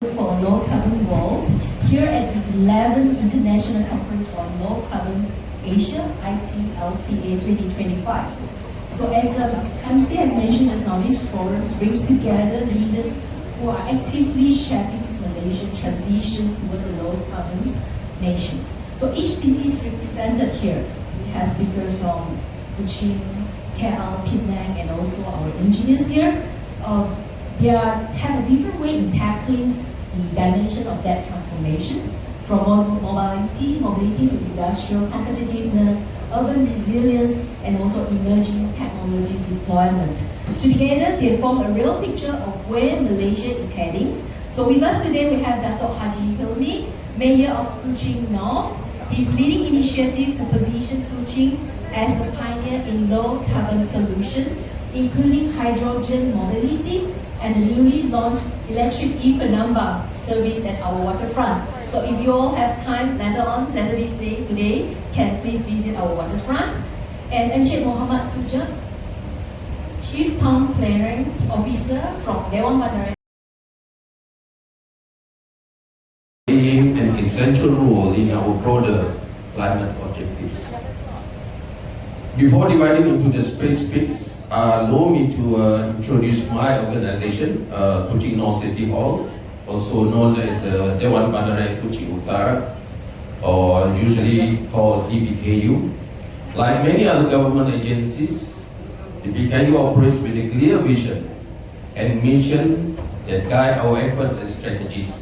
For a low carbon world here at the 11th International Conference on Low Carbon Asia, ICLCA 2025. So as the MC has mentioned just now, these forums brings together leaders who are actively shaping Malaysian transitions towards a low carbon nations. So each city is represented here. We have speakers from Kuching, KL, Penang, and also our engineers here. They have a different way in tackling the dimension of that transformations, from mobility to industrial competitiveness, urban resilience, and also emerging technology deployment. Together, they form a real picture of where Malaysia is heading. So with us today, we have Dato' Haji Hilmi, Mayor of Kuching North. He's leading initiative to position Kuching as a pioneer in low carbon solutions, including hydrogen mobility and the newly launched electric e-Penamba service at our waterfronts. So if you all have time later this day, today, can please visit our waterfront. And Encik Muhammad Sujat, Chief Town Planning Officer from Dewan Bandar. Playing an essential role in our broader climate objectives. Before dividing into the specifics, allow me to introduce my organization, Kuching North City Hall, also known as Dewan Bandaraya Kuching Utara, or usually called DBKU. Like many other government agencies, the DBKU operates with a clear vision and mission that guide our efforts and strategies.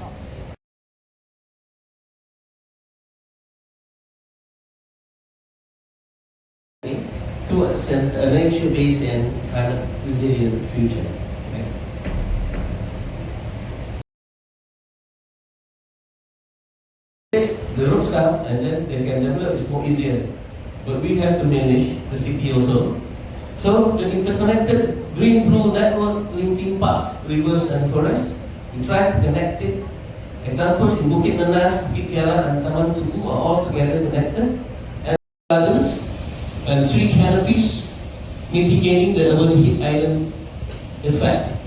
Towards a nature-based and climate resilient future. The roads come and then they can develop, it's more easier. But we have to manage the city also. So the interconnected green-blue network linking parks, rivers and forests, we try to connect it. Examples in Bukit Nanas, Bukit Kiara and Taman Tugu are all together connected. And gardens and tree canopies, mitigating the urban heat island effect.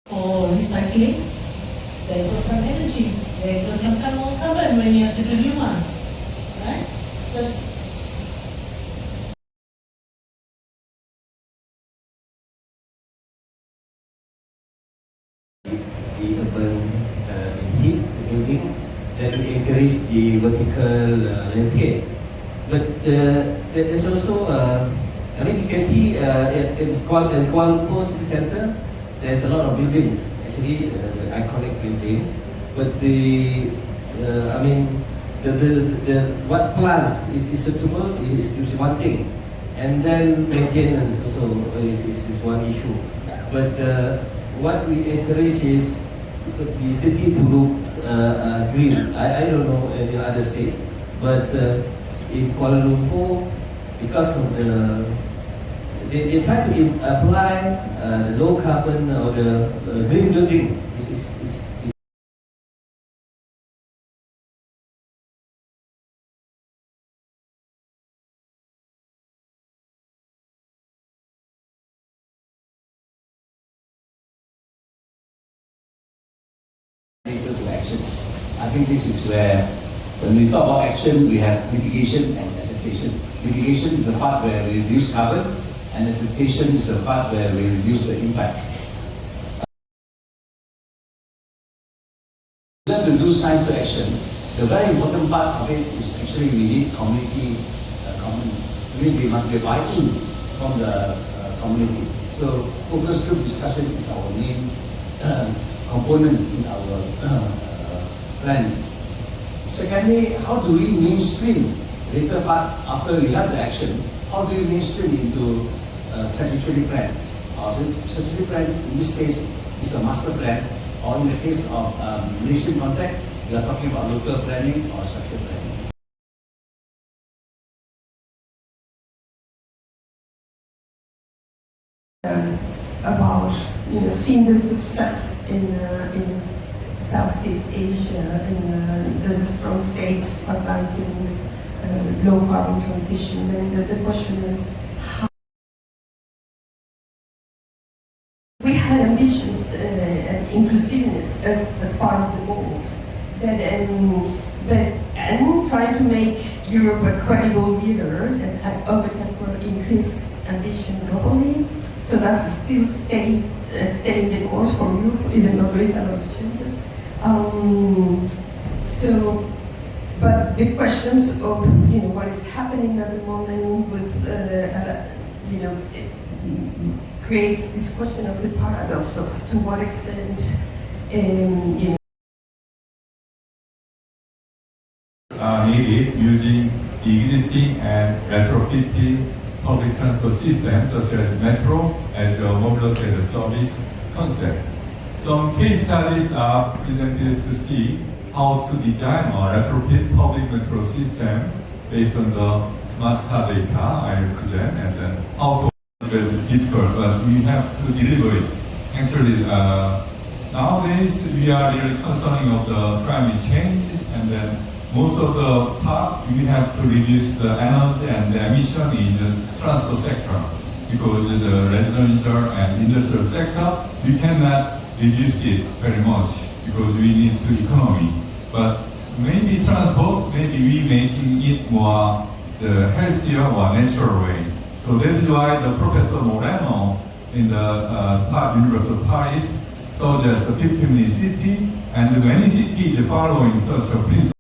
For recycling, there goes some energy, there goes some carbon when you have to do new ones, right? Just the urban heat, the building, that will encourage the vertical landscape. But there's also, I mean, you can see in Kuala Lumpur City Centre, there's a lot of buildings, actually the iconic buildings. But I mean, what plants is suitable is one thing, and then maintenance also is one issue. But what we encourage is the city to look green. I don't know any other states, but in Kuala Lumpur, because of they try to apply low carbon or the green building. To action. I think this is where, when we talk about action, we have mitigation and adaptation. Mitigation is the part where we reduce carbon, and adaptation is the part where we reduce the impact. To do science to action, the very important part of it is actually we need community. We must be buy-in from the community. So focus group discussion is our main component in our planning. Secondly, how do we mainstream later part after we have the action? How do we mainstream into statutory plan? The statutory plan in this case is a master plan, or in the case of Malaysian context, We are talking about local planning or structural planning. About seeing the success in Southeast Asia in the strong states advancing low carbon transition. Then the question is how we had ambitions and inclusiveness as part of the goals, and trying to make Europe a credible leader and advocate for increased ambition globally. So that's still staying the course for Europe, even though there is a lot of changes. But the questions of what is happening at the moment with it creates this question of the paradox of to what extent are needed using the existing and retrofitted public transport systems such as metro as a mobility service concept. Some case studies are presented to see how to design or retrofit public metro system based on the smart car data I present, and then how to it's very difficult, but we have to deliver it. Actually, nowadays we are really concerning of the climate change, and then most of the part we have to reduce the energy and the emission is the transport sector, because the residential and industrial sector we cannot reduce it very much because we need to economy. But maybe transport, maybe we making it more the healthier or natural way. So that is why the Professor Moreno in the University of Paris suggests the 15-minute city, and many cities following such a principle.